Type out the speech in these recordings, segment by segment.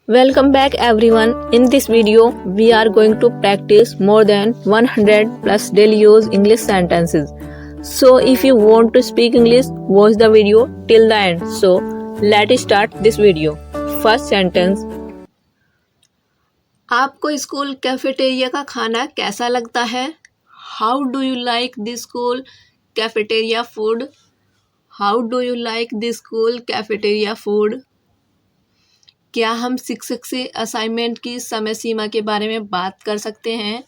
Welcome back everyone. In this video, we are going to practice more than 100 plus daily use English sentences. So if you want to speak English, watch the video till the end. So let's start this video. First sentence. आपको school cafeteria का खाना कैसा लगता है? How do you like the school cafeteria food? How do you like the school cafeteria food? क्या हम शिक्षक से असाइनमेंट की समय सीमा के बारे में बात कर सकते हैं?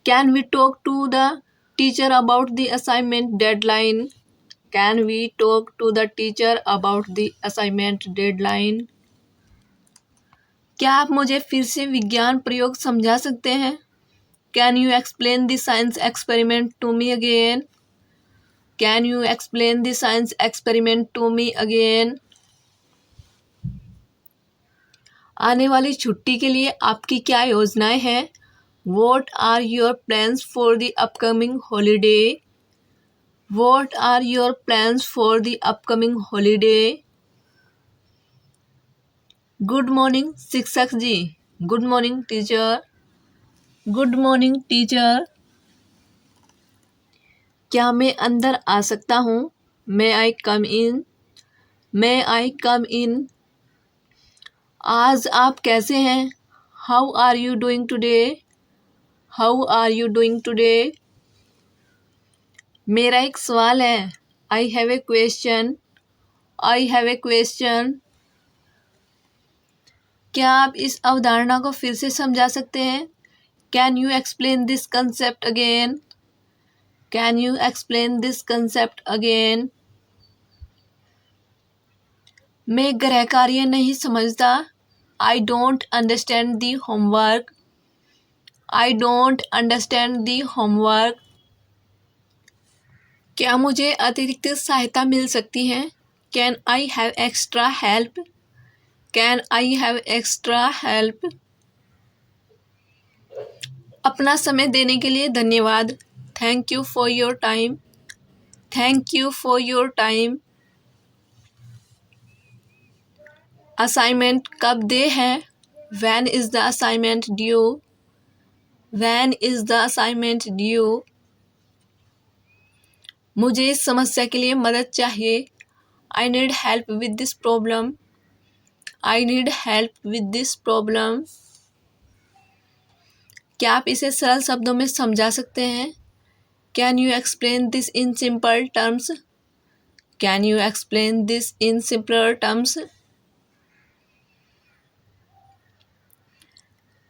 Can we talk to the teacher about the assignment deadline? Can we talk to the teacher about the assignment deadline? क्या आप मुझे फिर से विज्ञान प्रयोग समझा सकते हैं? Can you explain the science experiment to me again? Can you explain the science experiment to me again? आने वाली छुट्टी के लिए आपकी क्या योजनाएं हैं? What are your plans for the upcoming holiday? What are your plans for the upcoming holiday? Good morning, शिक्षक जी. Good morning, teacher. Good morning, teacher. क्या मैं अंदर आ सकता हूँ? May I come in? May I come in? आज आप कैसे हैं? How are you doing today? How are you doing today? मेरा एक सवाल है. I have a question. I have a question. क्या आप इस अवधारणा को फिर से समझा सकते हैं? Can you explain this concept again? Can you explain this concept again? मैं गृह कार्य नहीं समझता. I don't understand the homework. I don't understand the homework. क्या मुझे अतिरिक्त सहायता मिल सकती है? Can I have extra help? Can I have extra help? अपना समय देने के लिए धन्यवाद. Thank you for your time. Thank you for your time. Assignment कब दे है? When is the assignment due? When is the assignment due? मुझे इस समस्या के लिए मदद चाहिए. I need help with this problem. I need help with this problem. क्या आप इसे सरल शब्दों में समझा सकते हैं? Can you explain this in simple terms? Can you explain this in simpler terms?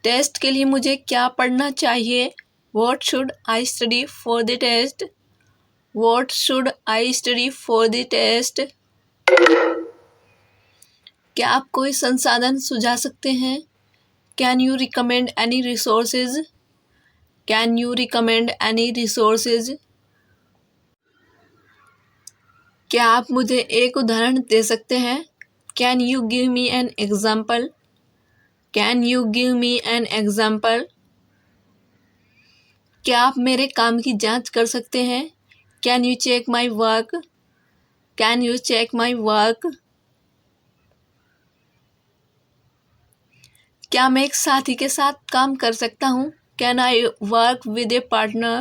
Test के लिए मुझे क्या पढ़ना चाहिए? What should I study for the test? What should I study for the test? क्या आप कोई संसाधन सुझा सकते हैं? Can you recommend any resources? Can you recommend any resources? क्या आप मुझे एक उदाहरण दे सकते हैं? Can you give me an example? Can you give me an example? क्या आप मेरे काम की जांच कर सकते हैं? Can you check my work? Can you check my work? क्या मैं एक साथी के साथ काम कर सकता हूँ? Can I work with a partner?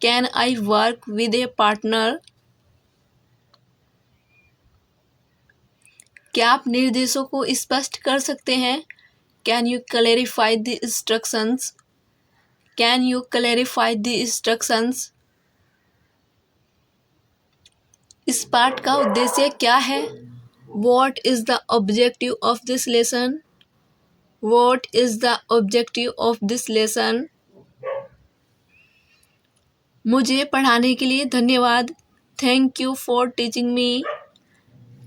Can I work with a partner? क्या आप निर्देशों को स्पष्ट कर सकते हैं? Can you clarify the instructions? Can you clarify the instructions? इस पाठ का उद्देश्य क्या है? What is the objective of this lesson? What is the objective of this lesson? मुझे पढ़ाने के लिए धन्यवाद. Thank you for teaching me.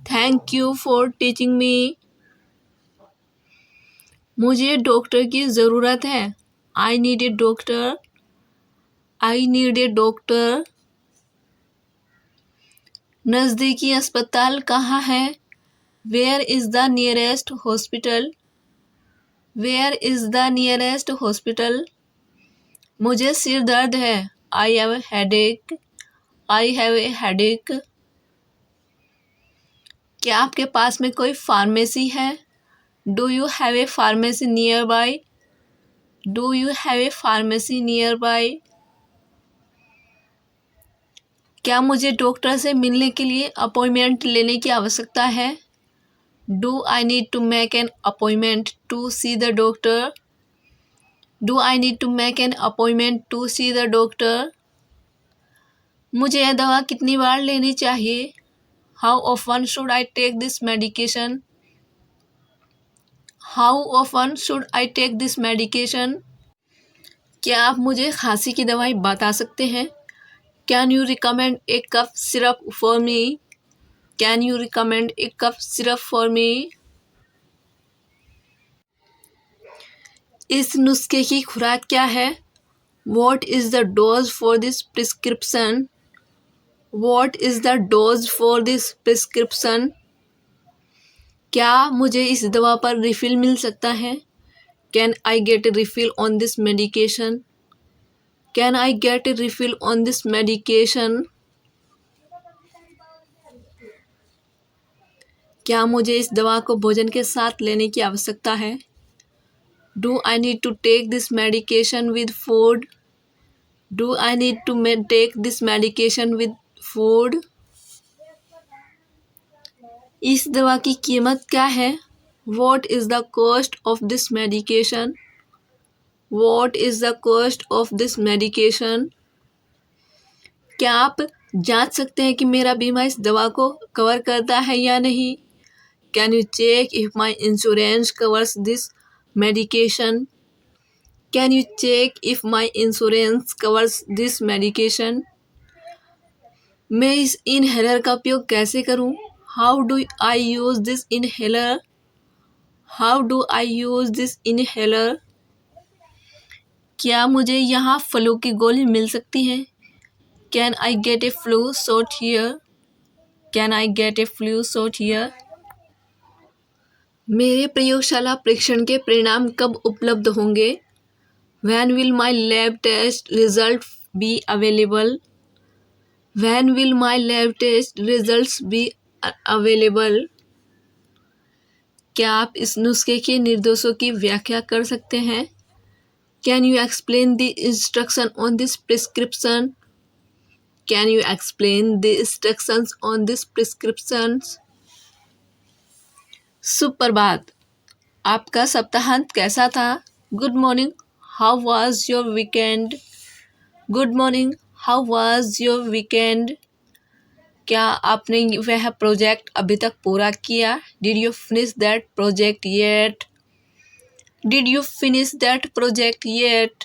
Thank you for teaching me. मुझे डॉक्टर की ज़रूरत है. I need a doctor. I need a doctor. नज़दीकी अस्पताल कहाँ है? Where is the nearest hospital? Where is the nearest hospital? मुझे सिर दर्द है. I have a headache. I have a headache. क्या आपके पास में कोई फार्मेसी है? Do you have a pharmacy near by? Do you have a pharmacy near by? क्या मुझे डॉक्टर से मिलने के लिए अपॉइंटमेंट लेने की आवश्यकता है? Do I need to make an appointment to see the doctor? Do I need to make an appointment to see the doctor? मुझे यह दवा कितनी बार लेनी चाहिए? How often should I take this medication? How often should I take this medication? क्या आप मुझे खांसी की दवाई बता सकते हैं? Can you recommend a cough syrup for me? Can you recommend a cough syrup for मी? इस नुस्खे की खुराक क्या है? What is the dose for this prescription? What is the dose for this prescription? क्या मुझे इस दवा पर रिफ़िल मिल सकता है? Can I get A refill on this medication? Can I get A refill on this medication? क्या मुझे इस दवा को भोजन के साथ लेने की आवश्यकता है? Do I need to take this medication with food? Do I need to take this medication with food? इस दवा की कीमत क्या है? What is the cost of this medication? What is the cost of this medication? क्या आप जांच सकते हैं कि मेरा बीमा इस दवा को कवर करता है या नहीं? Can you check if my insurance covers this medication? Can you check if my insurance covers this medication? मैं इस इनहेलर का उपयोग कैसे करूं? How do I use this inhaler? How do I use this inhaler? क्या मुझे यहाँ flu की गोली मिल सकती है? Can I get a flu shot here? Can I get a flu shot here? मेरे प्रयोगशाला परीक्षण के परिणाम कब उपलब्ध होंगे? When will my lab test result be available? When will my lab test results be available? क्या आप इस नुस्खे के निर्देशों की व्याख्या कर सकते हैं? Can you explain the instruction on this prescription? Can you explain the instructions on this prescriptions? सुप्रभात, आपका सप्ताहांत कैसा था? Good morning, how was your weekend? Good morning, how was your weekend? क्या आपने वह प्रोजेक्ट अभी तक पूरा किया? Did you finish that project yet? Did you finish that project yet?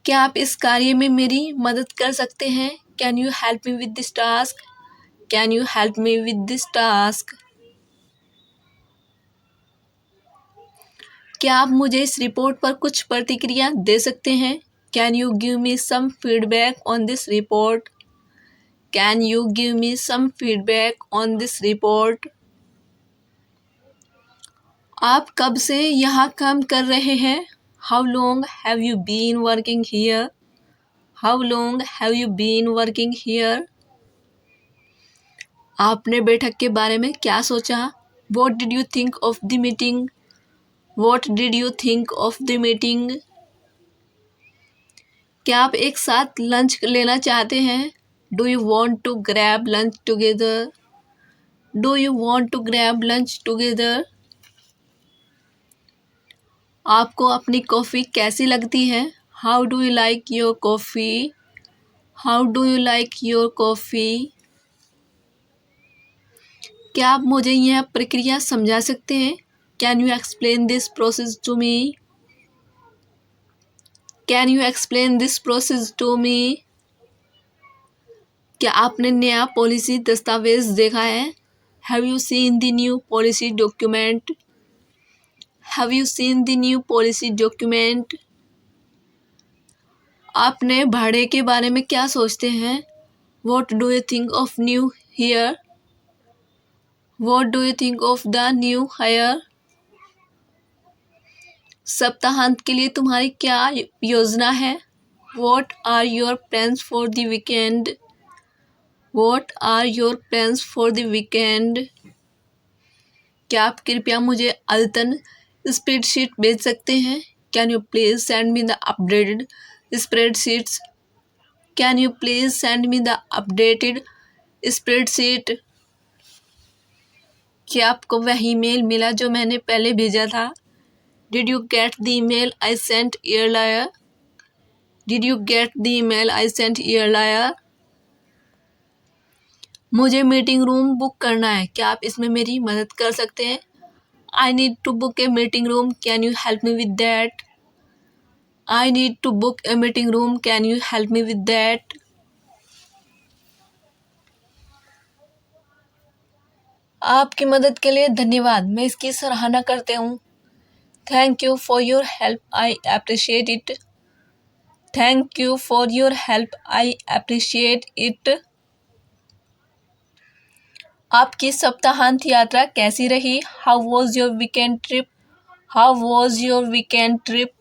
क्या आप इस कार्य में मेरी मदद कर सकते हैं? Can you help me with this task? Can you help me with this task? क्या आप मुझे इस रिपोर्ट पर कुछ प्रतिक्रिया दे सकते हैं? Can you give me some feedback on this report? Can you give me some feedback on this report? आप कब से यहाँ काम कर रहे हैं? How long have you been working here? How long have you been working here? आपने बैठक के बारे में क्या सोचा? What did you think of the meeting? What did you think of the meeting? क्या आप एक साथ लंच लेना चाहते हैं? Do you want to grab lunch together? Do you want to grab lunch together? आपको अपनी कॉफ़ी कैसी लगती है? How do you like your coffee? How do you like your coffee? क्या आप मुझे यह प्रक्रिया समझा सकते हैं? Can you explain this process to me? Can you explain this process to me? क्या आपने नया पॉलिसी दस्तावेज देखा है? Have you seen the new policy document? Have you seen the new policy document? आपने भाड़े के बारे में क्या सोचते हैं? What do you think of new here? What do you think of the new hire? सप्ताहांत के लिए तुम्हारी क्या योजना है? What are your plans for the weekend? What are your plans for the weekend? क्या आप कृपया मुझे अद्यतन स्प्रेडशीट भेज सकते हैं? Can you please send me the updated spreadsheets? Can you please send me the updated spreadsheet? क्या आपको वह ईमेल मिला जो मैंने पहले भेजा था? Did you get the email I sent earlier? Did you get the email I sent earlier? मुझे मीटिंग रूम बुक करना है, क्या आप इसमें मेरी मदद कर सकते हैं? I need to book a meeting room. Can you help me with that? I need to book a meeting room. Can you help me with that? आपकी मदद के लिए धन्यवाद, मैं इसकी सराहना करते हूँ। Thank you for your help. I appreciate it. Thank you for your help. I appreciate it. आपकी सप्ताहांत यात्रा कैसी रही? How was your weekend trip? How was your weekend trip?